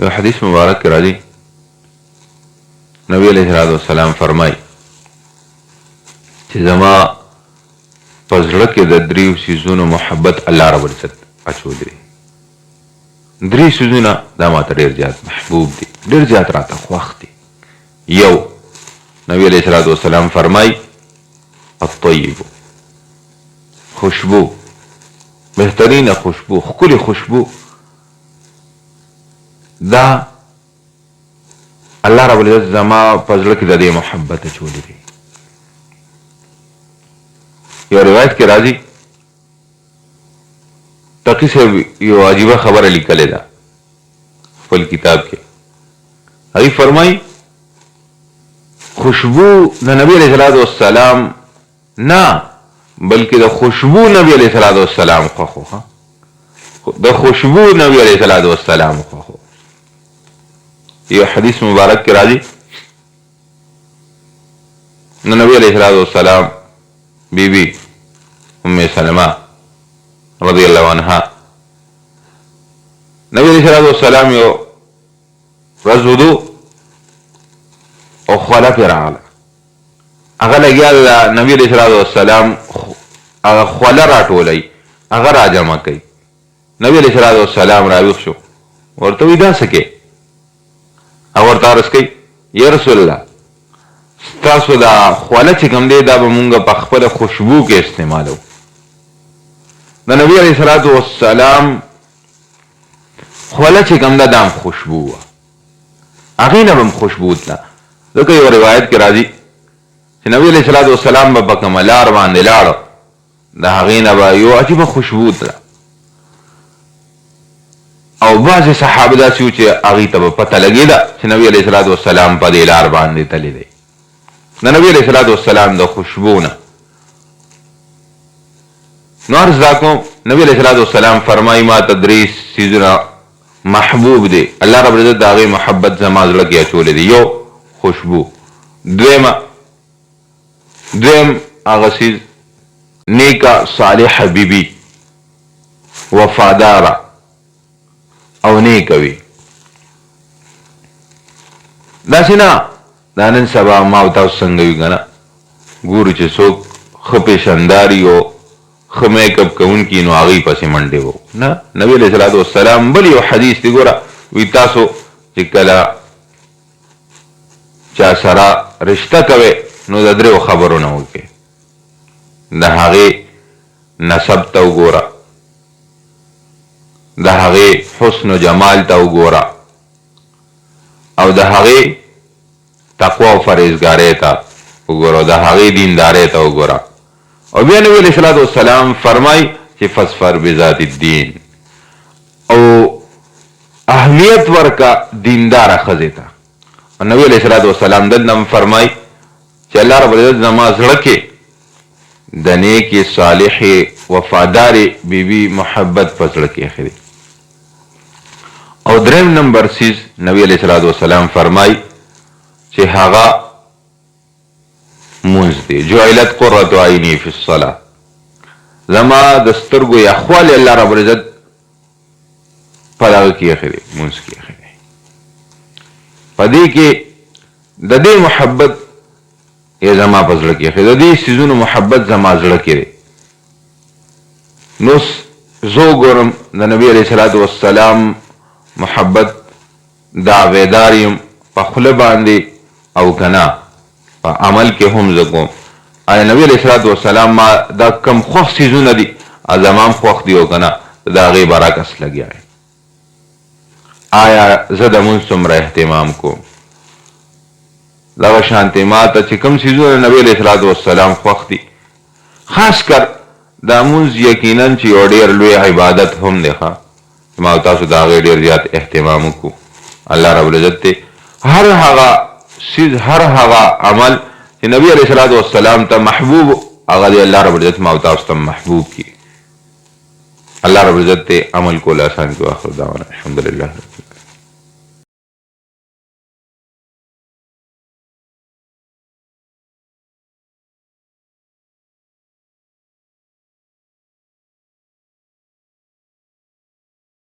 حدیث مبارک کرا دی نبی علیہ السلام فرمائی چې زما پزړه کې د دریو سیزونو محبت الله رب العزت اچو دی. درې سیزونه دا ماته ډېر زیات محبوب دي، ډېر زیات راته خوښ دي. یو، نبی علیہ السلام فرمائی الطیب، خوشبو، بهترین خوشبو، ښکلې خوشبو، دا الله رب العزت زما پزړه کې د دې محبت اچولی دی. یو روایت کې راځي تقی صاحب یو عجیبه خبره لیکلې ده خپل کتاب کې. هغه فرمایي خوشبو د نبی علیہ السلام نه بلکې د خوشبو نبی علیہ السلام خوښو، د خوشبو نبی علیہ السلام خوښو. یو حدیث مبارک کې راځي نبی علیہ السلام بی بی ام سلمہ رضی اللہ عنہا نبی علیہ السلام یو ورځ وضو او خوله پرې راغله، هغه لګیا د نبی علیہ السلام هغه خوله راټولوي، هغه را جمع کوي. نبی علیہ السلام راویښ شو، ورته وایي دا څه کې؟ او ورته عرض کوي یا رسول الله ستاسو دا خوله چې کوم دی دا به مونږ په خپله خوشبو کې استعمالو. د نبی علیہ السلام خوله چې کوم ده دا هم خوشبو وه، هغې نه به هم خوشبو تله. ځکه یو روایت کې راځي چې نبی علیہ السلام به په کومه لار باندې لاړو د هغې نه به یو عجیبه خوشبو تله، او بعضې صحابه داسې وو چې هغې ته به پته لګېده چې نبی علیہ السلام په دې لار باندې تللی دی. د نبی علیہ السلام د خوشبو نه نو عرض دا کوم، نبی علیہ السلام فرمایي ما ته درې څیزونه محبوب دی، الله رب العزت د هغې محبت زما زړه کې اچولی دی. یو خوشبو، دویم هغه څیز نیکه صالحه بیبي وفاداره او نیکه وي. داسې نه دا نن سبا ما او تاسو څنګه وي که نه ګورو چې څوک ښه پیشنداري او ښه میک اپ کوونکي نو هغوی پسې منډې وو. نه، نبی علیہ السلام بل یو حدیث دی ګوره، وی تاسو چې کله چا سره رشته کوئ نو د دریو خبرو نه وکړئ، د هغې نسب ته وګوره، د هغې حسن و جمال ته وګوره، او د هغې تقوا و فرهیزګارۍ ته وګوره، او د هغې دیندارۍ ته وګوره. او بیا نبی علیہ السلام فرمای چې فاصفر بذات الدین، او اهمیت ورکا دینداره ښځې ته. او نبی علیہ السلام دلته فرمای چې الله رب العزت زما زړه کې د نیکې صالحې وفادارې بیبي محبت په زړه کې ایښی دی. او دریم نمبر څیز نبی علیہ السلام فرمای چې هغه مونځ دی. جعلت قرة عینی فی الصلاة، زما د سترګو یخوالی الله رب العزت په دغه کې ایښی دی، مونځ کې ایښی دی. په دې کې د دې محبت یې زما په زړه کې ایښی، د دې څیزونو محبت زما زړه کې دی. نو زه وګورم د نبی علیہ السلام محبت دعویدار یم په خوله باندې او که نه په عمل کې هم زه کوم. آیا نبی علیہ السلام ما دا کم خوښ څیزونه دي زما هم خوښ دي او که نه د هغې برعکس لګیا یم؟ آیا زه د مونځ څومره اهتمام کوم؟ دغه شانتې ما ته چې کوم څیزونه نبی علیہ السلام خوښ دي، خاص کر دا مونځ یقینا چې یو ډېر لوی عبادت هم دی ښه، ما او تاسو د هغې ډېر زیات اهتمام وکړو. الله رب العزت ته هر هغه څیز، هر هغه عمل چې نبی علیہ السلام ته محبوب هغه دی الله رب العزت ما او تاسو ته محبوب کړي. الله رب العزت ته عمل کول آسان کړي. واخر دعوانا الحمدلله.